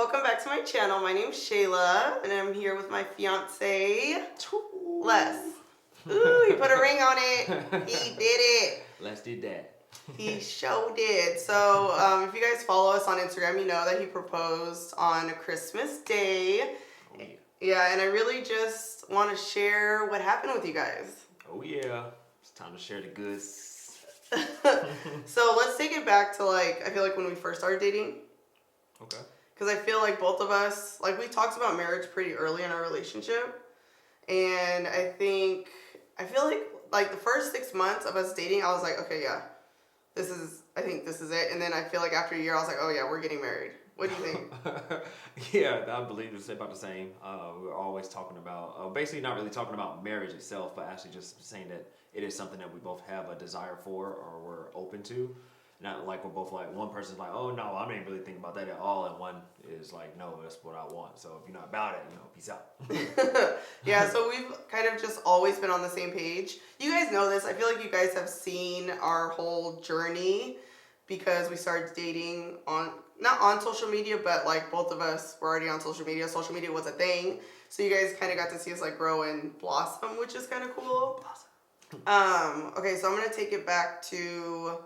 welcome back to my channel. My name's Shayla, and I'm here with my fiance, Les. Ooh, he put a ring on it. He did it. Les did that. He sure did. So, if you guys follow us on Instagram, you know that he proposed on Christmas Day. Oh, yeah. Yeah, and I really just want to share what happened with you guys. Oh, yeah. It's time to share the goods. So, let's take it back to, I feel like when we first started dating. Okay. Because I feel like both of us, we talked about marriage pretty early in our relationship. And I feel like the first 6 months of us dating, I was like, okay, yeah, I think this is it. And then I feel like after a year, I was like, oh yeah, we're getting married. What do you think? Yeah, I believe it's about the same. We were always talking about, basically not really talking about marriage itself, but actually just saying that it is something that we both have a desire for or we're open to. Not like we're both like, one person's like, oh no, I didn't really think about that at all, and one is like, no, that's what I want. So if you're not about it, peace out. Yeah, so we've kind of just always been on the same page. You guys know this. I feel like you guys have seen our whole journey because we started dating not on social media, but both of us were already on social media. Social media was a thing. So you guys kind of got to see us grow and blossom, which is kind of cool. Okay, so I'm going to take it back to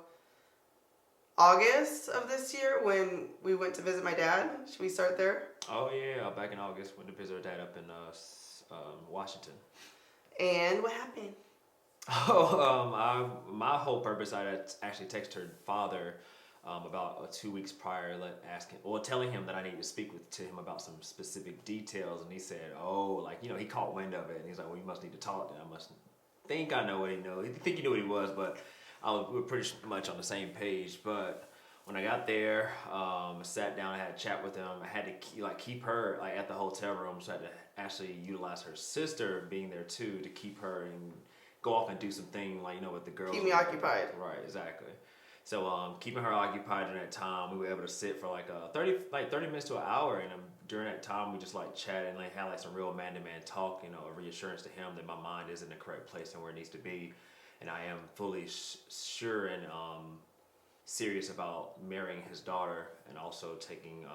August of this year when we went to visit my dad. Should we start there? Oh yeah, back in August went to visit our dad up in Washington. And what happened? Oh, my whole purpose, I actually texted her father about 2 weeks prior, telling him that I needed to speak to him about some specific details, and he said, he caught wind of it, and he's like, well, you must need to talk, and I must think I know what he knows. He think he knew what he was, but we were pretty much on the same page. But when I got there, I sat down, I had a chat with him. I had to keep her at the hotel room, so I had to actually utilize her sister being there too to keep her and go off and do something with the girls. Keep me occupied. Right, exactly. So keeping her occupied during that time, we were able to sit for 30 minutes to an hour, and during that time we just chatted and had some real man-to-man talk, a reassurance to him that my mind is in the correct place and where it needs to be. And I am fully sure and serious about marrying his daughter, and also taking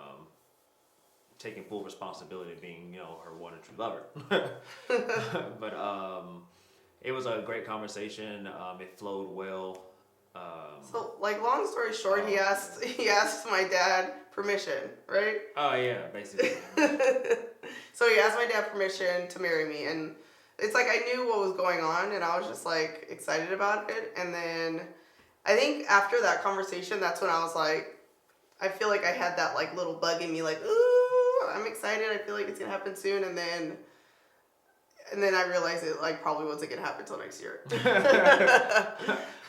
full responsibility of being, her one and true lover. But it was a great conversation. It flowed well. So, long story short, he asked my dad permission, right? Oh yeah, basically. So he asked my dad permission to marry me, and it's I knew what was going on, and I was just excited about it. And then I think after that conversation, that's when I was I feel like I had that little bug in me, ooh, I'm excited. I feel like it's gonna happen soon. And then I realized it probably wasn't gonna happen until next year.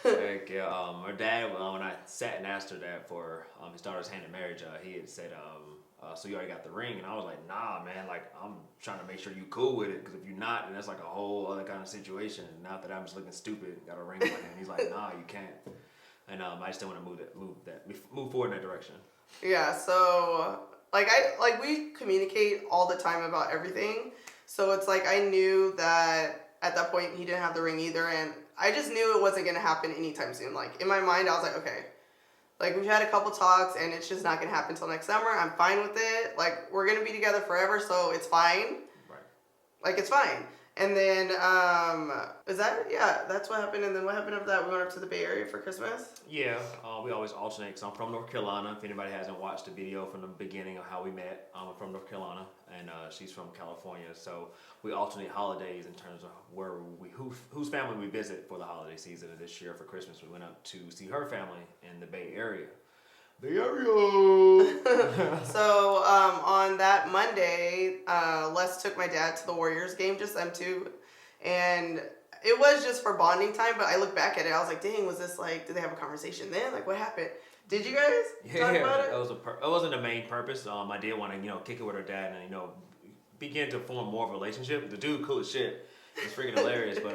Heck yeah. Her dad, when I sat and asked her dad for his daughter's hand in marriage, he had said, so you already got the ring? And I was like, nah, man, I'm trying to make sure you cool with it, because if you're not, then that's a whole other kind of situation. And not that I'm just looking stupid, got a ring on it. And he's like, nah, you can't. And I just didn't want to move forward in that direction. Yeah, so we communicate all the time about everything. So it's I knew that at that point he didn't have the ring either, and I just knew it wasn't gonna happen anytime soon. In my mind, I was like, okay. We've had a couple talks, and it's just not going to happen until next summer. I'm fine with it. We're going to be together forever, so it's fine. Right. It's fine. And then, that's what happened. And then what happened after that? We went up to the Bay Area for Christmas? Yeah, we always alternate, because I'm from North Carolina. If anybody hasn't watched the video from the beginning of how we met, I'm from North Carolina, and she's from California. So we alternate holidays in terms of whose family we visit for the holiday season. And this year for Christmas, we went up to see her family in the Bay Area. Bay Area! So on that Monday, Les took my dad to the Warriors game, just them two. And it was just for bonding time, but I look back at it, I was like, dang, was this did they have a conversation then? What happened? Did you guys talk about it? That wasn't the main purpose. I did want to, kick it with her dad and, begin to form more of a relationship. The dude cool as shit. It's freaking hilarious, but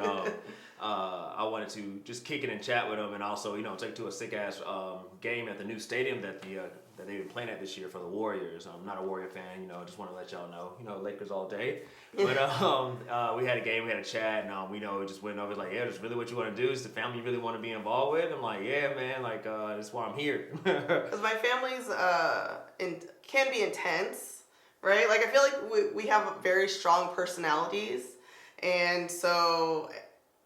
I wanted to just kick it and chat with him, and also, take to a sick-ass game at the new stadium that they've been playing at this year for the Warriors. I'm not a Warrior fan, just want to let y'all know, Lakers all day. But we had a game, we had a chat, and we just went over, yeah, that's really what you want to do? Is the family you really want to be involved with? I'm like, yeah, man, that's why I'm here. Because my family's can be intense. right? Like I feel like we have very strong personalities, and so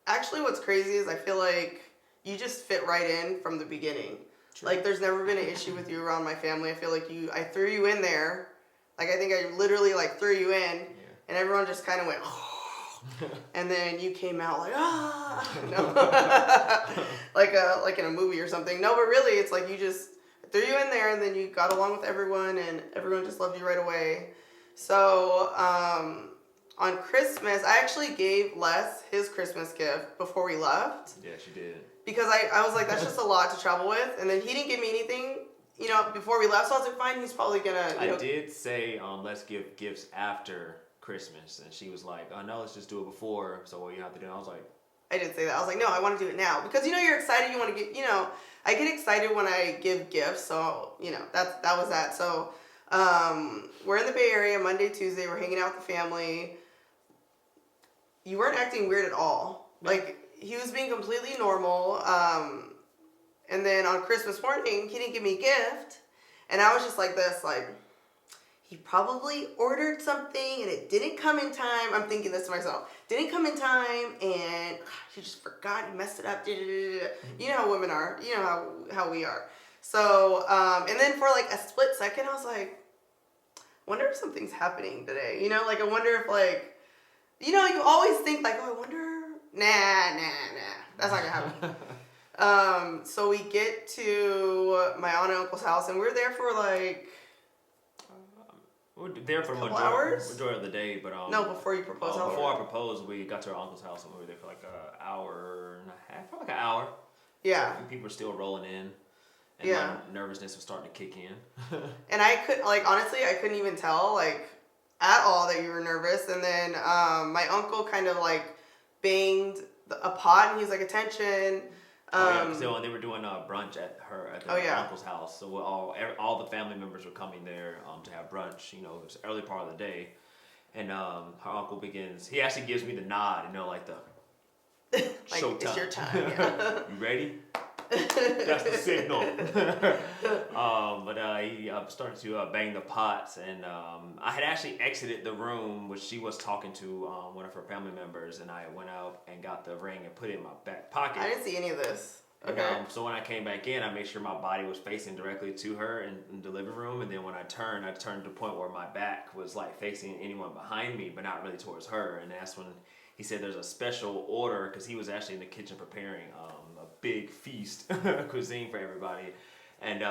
actually, what's crazy is I feel like you just fit right in from the beginning. True. Like there's never been an issue with you around my family. I feel like I threw you in there. Like I think I literally like threw you in, and everyone just kind of went. And then you came out like no. like in a movie or something. No, but really it's like you just threw you in there and then you got along with everyone and everyone just loved you right away. So on Christmas I actually gave Les his Christmas gift before we left. Yeah, she did. Because I was like, that's just a lot to travel with, and then he didn't give me anything, before we left, so I was like, fine, he's probably gonna I did say let's give gifts after Christmas, and she was like, oh no, let's just do it before, so what you have to do. I was like, I didn't say that. I was like, no, I want to do it now because you're excited. You want to get, I get excited when I give gifts, so that was that. So we're in the Bay Area Monday, Tuesday. We're hanging out with the family. You weren't acting weird at all. Like he was being completely normal. And then on Christmas morning, he didn't give me a gift, and I was just like this, like. He probably ordered something and it didn't come in time. I'm thinking this to myself. Didn't come in time and he just forgot. He messed it up. You know how women are. You know how we are. So, and then for like a split second, I was like, I wonder if something's happening today. Like I wonder if like, you always think like, oh, I wonder. Nah. That's not going to happen. So we get to my aunt and uncle's house and we're there for like, we were there for majority of the day, but no, before you proposed. Before I proposed, we got to our uncle's house and we were there for like an hour and a half, probably like an hour. Yeah. So people were still rolling in, and my nervousness was starting to kick in. And I honestly, I couldn't even tell like at all that you were nervous. And then my uncle kind of like banged a pot, and he was like, "Attention." So they were doing a brunch at their uncle's house. So all the family members were coming there to have brunch. It was early part of the day, and her uncle begins. He actually gives me the nod. Like the like showtime. It's your time. Yeah. You ready? That's the signal. But he started to bang the pots, and I had actually exited the room, which she was talking to one of her family members, and I went out and got the ring and put it in my back pocket. I didn't see any of this. Okay. And, so when I came back in, I made sure my body was facing directly to her in the living room, and then when I turned to the point where my back was like facing anyone behind me, but not really towards her, and that's when he said there's a special order, because he was actually in the kitchen preparing a big feast cuisine for everybody. And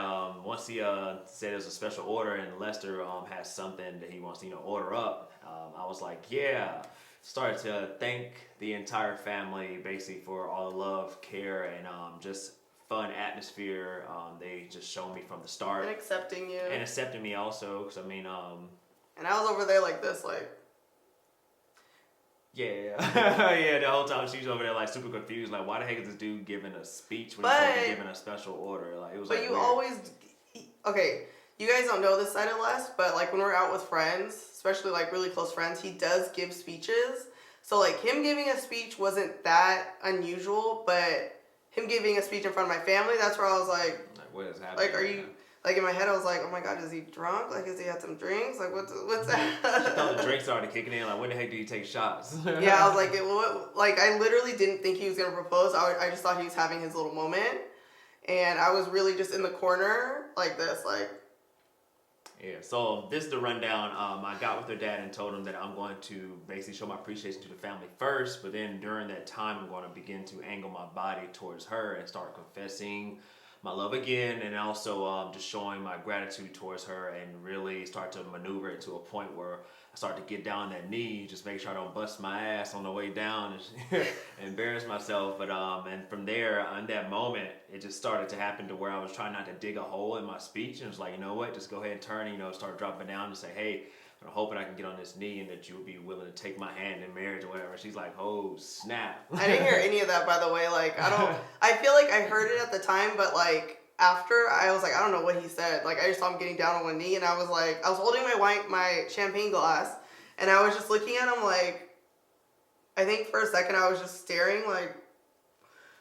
once he said there's a special order and Lester has something that he wants to order up, I was like, yeah. Started to thank the entire family basically for all the love, care, and just fun atmosphere. They just showed me from the start. And accepting you. And accepting me also, because and I was over there like this, like. Yeah. Yeah, the whole time she was over there like super confused, like why the heck is this dude giving a speech when he's supposed to be giving a special order? Like it was. But like, you always, okay. You guys don't know this side of Les, but like when we're out with friends, especially like really close friends, he does give speeches. So like him giving a speech wasn't that unusual, but him giving a speech in front of my family, that's where I was like what is happening? Like, are you? Like in my head, I was like, oh my god, is he drunk? Like, has he had some drinks? Like, what's that? I thought the drinks started kicking in. Like, when the heck do you take shots? Yeah, I was like, I literally didn't think he was gonna propose. I just thought he was having his little moment, and I was really just in the corner like this, like. Yeah, so this is the rundown. I got with her dad and told him that I'm going to basically show my appreciation to the family first, but then during that time, I'm going to begin to angle my body towards her and start confessing my love again, and also just showing my gratitude towards her, and really start to maneuver it to a point where I start to get down on that knee, just make sure I don't bust my ass on the way down and embarrass myself. But and from there, in that moment, it just started to happen to where I was trying not to dig a hole in my speech, and it was like, you know what, just go ahead and turn, start dropping down and say, hey, I'm hoping I can get on this knee and that you would be willing to take my hand in marriage or whatever. She's like, oh, snap. I didn't hear any of that, by the way. Like, I feel like I heard it at the time, but like after, I was like, I don't know what he said. Like, I just saw him getting down on one knee, and I was like, I was holding my champagne glass, and I was just looking at him like, I think for a second I was just staring like.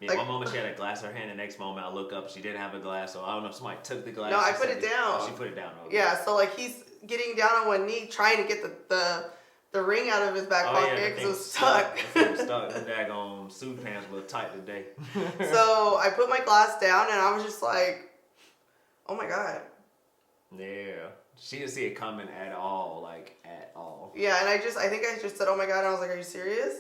Yeah, like, one moment she had a glass in her hand, the next moment I look up, she didn't have a glass, so I don't know if somebody took the glass. No, I put it down. Oh, she put it down. Okay. Yeah, so like he's getting down on one knee trying to get the ring out of his back pocket because it was stuck. It was stuck. The daggone suit pants were tight today. So I put my glass down and I was just like, oh my God. Yeah. She didn't see it coming at all, like at all. Yeah, and I think I just said, oh my God, and I was like, are you serious?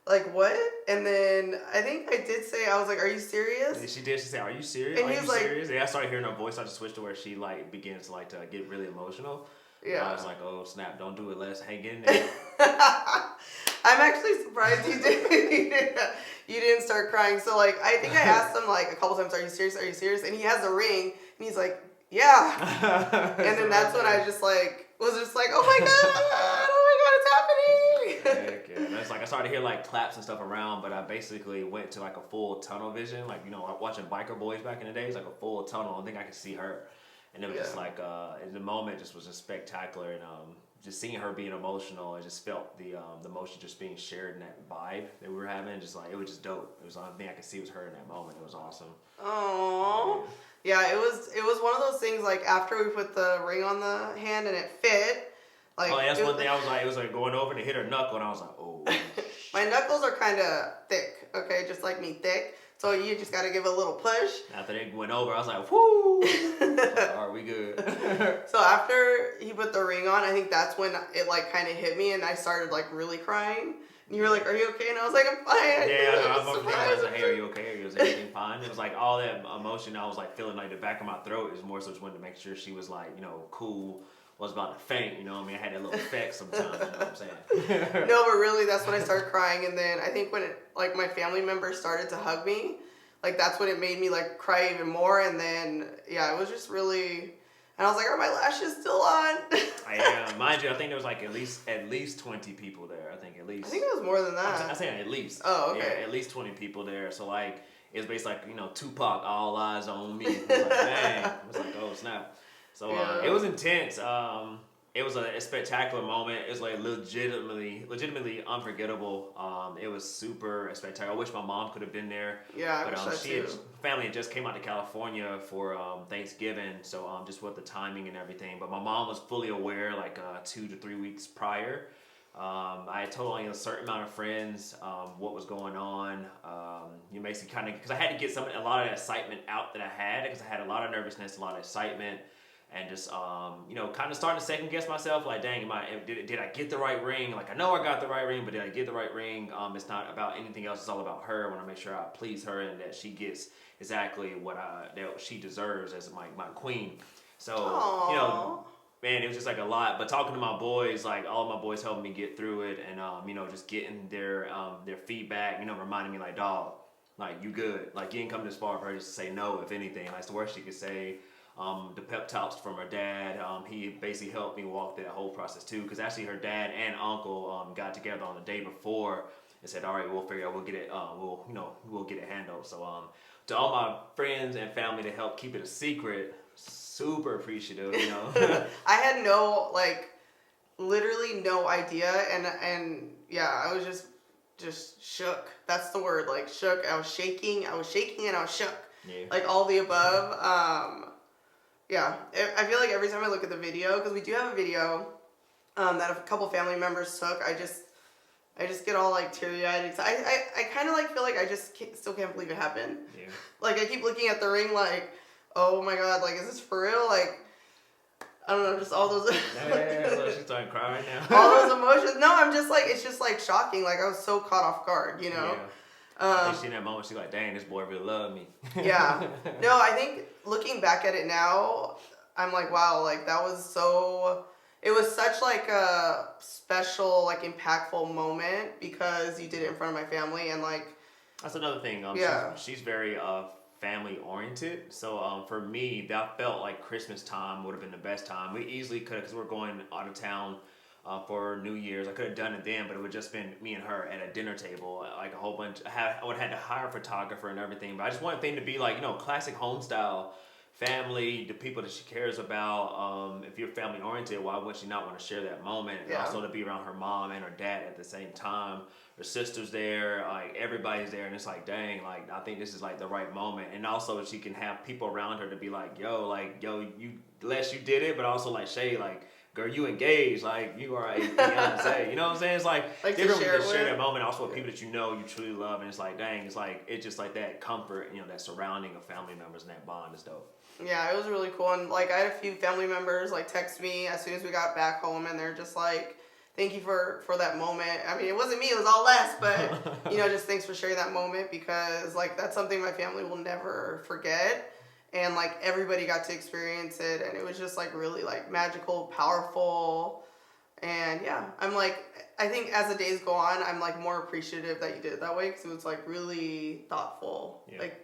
Like, what? And then I think I did say, I was like, are you serious? And she did. She said, are you serious? And are he you was like, serious? Yeah, I started hearing her voice. I just switched to where she, like, begins to, like, to get really emotional. Yeah. And I was like, oh, snap, don't do it. Let's hang in there. I'm actually surprised you didn't start crying. So, like, I think I asked him, like, a couple times, are you serious? Are you serious? And he has a ring, and he's like, yeah. And then that's when I just, like, was just like, oh my God, it's happening. Heck yeah. That's like, I started to hear, like, claps and stuff around, but I basically went to, like, a full tunnel vision. Like, you know, like watching Biker Boys back in the days, like a full tunnel. I think I could see her. And it was just like, in the moment, just was just spectacular. And just seeing her being emotional, I just felt the emotion just being shared in that vibe that we were having. Just like, it was just dope. It was the only thing I could see was her in that moment. It was awesome. Oh, yeah. It was one of those things. Like after we put the ring on the hand and it fit. Like, oh, that's one thing. I was like, it was like going over and it hit her knuckle, and I was like, oh. My knuckles are kind of thick. Okay, just like me, thick. So you just gotta give a little push. After they went over, I was like, whoo! Are we good? So after he put the ring on, I think that's when it like kind of hit me, and I started like really crying. And you were like, "Are you okay?" And I was like, "I'm fine." Yeah, I was like, "Hey, are you okay? Is everything fine?" It was like all that emotion. I was like feeling like the back of my throat is more so just wanted to make sure she was like, you know, cool. Was about to faint, you know what I mean? I had that little effect sometimes, you know what I'm saying? No, but really, that's when I started crying, and then I think when like my family members started to hug me, like that's when it made me like cry even more, and then yeah, it was just really, and I was like, are my lashes still on? Yeah, mind you, I think there was like at least 20 people there. I think at least. I think it was more than that. I'm saying at least. Oh, okay. Yeah, at least 20 people there. So like, it's basically like, you know, Tupac, all eyes on me. It was like, dang. It was like, oh snap. So it was intense. It was a spectacular moment. It was like legitimately unforgettable. It was super spectacular. I wish my mom could have been there. Yeah, but too. Family had just came out to California for Thanksgiving, so just with the timing and everything. But my mom was fully aware, like 2 to 3 weeks prior. I had told only a certain amount of friends what was going on. You basically kind of, because I had to get a lot of that excitement out that I had, because I had a lot of nervousness, a lot of excitement. And just, you know, kind of starting to second guess myself, like, dang, did I get the right ring? Like, I know I got the right ring, but did I get the right ring? It's not about anything else. It's all about her. I want to make sure I please her and that she gets exactly what that she deserves as my queen. So, aww, you know, man, it was just like a lot. But talking to my boys, like all of my boys helped me get through it, and you know, just getting their feedback, you know, reminding me like, dog, like you good, like you didn't come this far for her just to say no. If anything, that's the worst she could say. The pep talks from her dad. He basically helped me walk through that whole process too, because actually her dad and uncle got together on the day before and said, "All right, we'll figure out, we'll get it, we'll get it handled." So to all my friends and family to help keep it a secret, super appreciative. You know, I had literally no idea, and yeah, I was just shook. That's the word, like shook. I was shaking, and I was shook. Yeah. Like all the above. Yeah, I feel like every time I look at the video, because we do have a video that a couple family members took, I just get all like teary-eyed. I kind of like feel like I just still can't believe it happened. Yeah. Like I keep looking at the ring like, oh my God, like is this for real? Like, I don't know, just all those. Yeah, she's starting to cry right now. All those emotions. No, I'm just like, it's just like shocking. Like I was so caught off guard, you know. Yeah. I think she in that moment, she's like, dang, this boy really loved me. Yeah. No, I think looking back at it now, I'm like, wow, like that was it was such like a special, like impactful moment because you did it in front of my family and like. That's another thing. She's very family oriented. So for me, that felt like Christmas time would have been the best time. We easily could, because we're going out of town. For New Year's, I could have done it then, but it would just been me and her at a dinner table, like a whole bunch. I would have had to hire a photographer and everything, but I just wanted thing to be like, you know, classic home style, family, the people that she cares about. If you're family oriented, why would she not want to share that moment? And also to be around her mom and her dad at the same time. Her sister's there, like everybody's there, and it's like, dang, like I think this is like the right moment. And also she can have people around her to be like, yo, you, Les, you did it, but also like Shay, like. girl, you engaged, like you are a fiancé. You know what I'm saying? It's like different when you just share that moment. Also with people that you know, you truly love, and it's like, dang, it's just like that comfort, that surrounding of family members and that bond is dope. Yeah, it was really cool, and like I had a few family members like text me as soon as we got back home, and they're just like, thank you for that moment. I mean, it wasn't me, it was all Les, but just thanks for sharing that moment, because like that's something my family will never forget. And like everybody got to experience it, and it was just like really like magical, powerful. And yeah, I'm like, I think as the days go on, I'm like more appreciative that you did it that way, because it was like really thoughtful. Yeah. Like,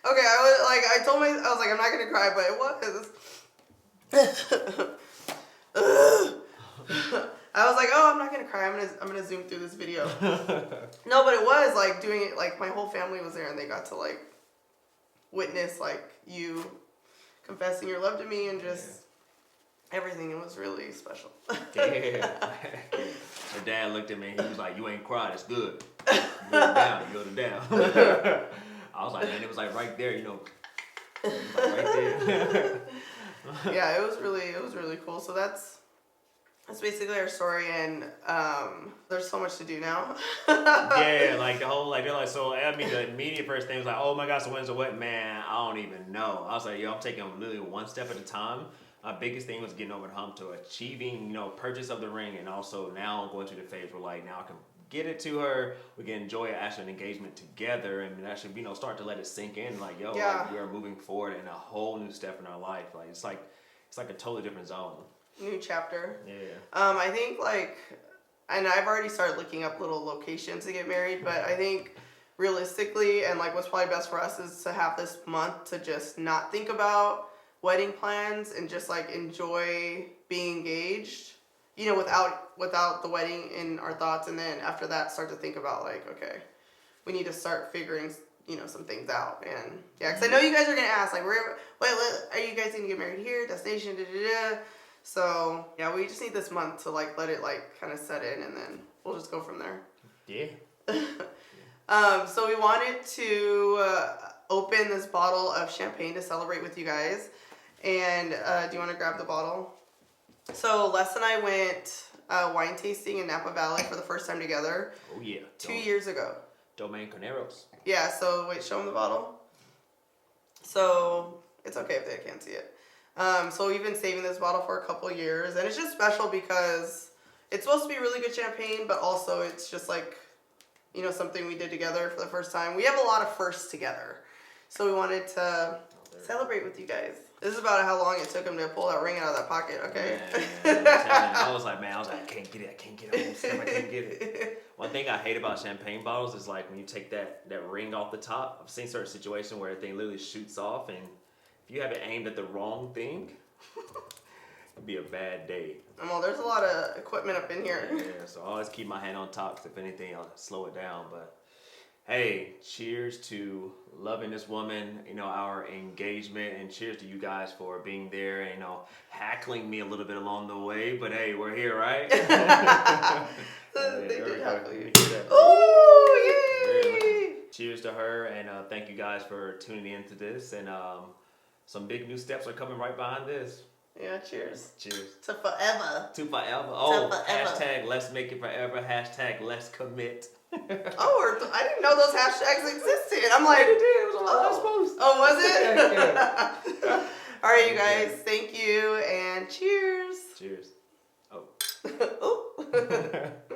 okay, I told I was like, I'm not gonna cry, but it was. I was like, oh, I'm not gonna cry. I'm gonna zoom through this video. No, but it was like doing it. Like my whole family was there, and they got to like witness like you confessing your love to me and just everything. It was really special. Yeah. Her dad looked at me. He was like, "You ain't cried. It's good. You go down. You go down." I was like, man, it was like right there. Like right there. Yeah, it was really cool. So that's basically our story, and there's so much to do now. Yeah, like the whole, like, they're like, so, I mean, the immediate first thing was like, oh my gosh, so when's the what? Man, I don't even know. I was like, yo, I'm taking literally one step at a time. My biggest thing was getting over the hump to achieving, purchase of the ring, and also now I'm going through the phase where, like, now I can get it to her, we can enjoy actually an engagement together, and actually, start to let it sink in, like, yo, like, we are moving forward in a whole new step in our life. Like, it's like a totally different zone. New chapter. Yeah. I think and I've already started looking up little locations to get married, but I think realistically, and like what's probably best for us is to have this month to just not think about wedding plans and just like enjoy being engaged, without the wedding in our thoughts, and then after that start to think about like, okay, we need to start figuring some things out. And yeah, because I know you guys are gonna ask like, are you guys gonna get married here, destination, So yeah, we just need this month to like let it like kind of set in, and then we'll just go from there. Yeah. So we wanted to open this bottle of champagne to celebrate with you guys. And do you want to grab the bottle? So Les and I went wine tasting in Napa Valley for the first time together. Oh yeah. 2 years ago. Domaine Carneros. Yeah. So wait, show them the bottle. So it's okay if they can't see it. So we've been saving this bottle for a couple years, and it's just special because it's supposed to be really good champagne, but also it's just like, something we did together for the first time. We have a lot of firsts together, so we wanted to celebrate with you guys. This is about how long it took him to pull that ring out of that pocket, okay? Man, I was like, I can't get it. I can't get it. One thing I hate about champagne bottles is like when you take that ring off the top. I've seen certain situations where the thing literally shoots off, and if you have it aimed at the wrong thing, it'd be a bad day. Well, there's a lot of equipment up in here. Yeah, so I always keep my hand on top, because if anything, I'll slow it down. But hey, cheers to loving this woman, our engagement, and cheers to you guys for being there, hackling me a little bit along the way. But hey, we're here, right? They did hackle you. Oh, yay! Cheers to her, and thank you guys for tuning into this, and some big new steps are coming right behind this. Yeah, cheers. Cheers. To forever. To forever. Oh, forever. Hashtag let's make it forever. Hashtag let's commit. Oh, I didn't know those hashtags existed. I'm like, it did. It was on my last post. Oh, was it? All right, you guys. Thank you, and cheers. Cheers.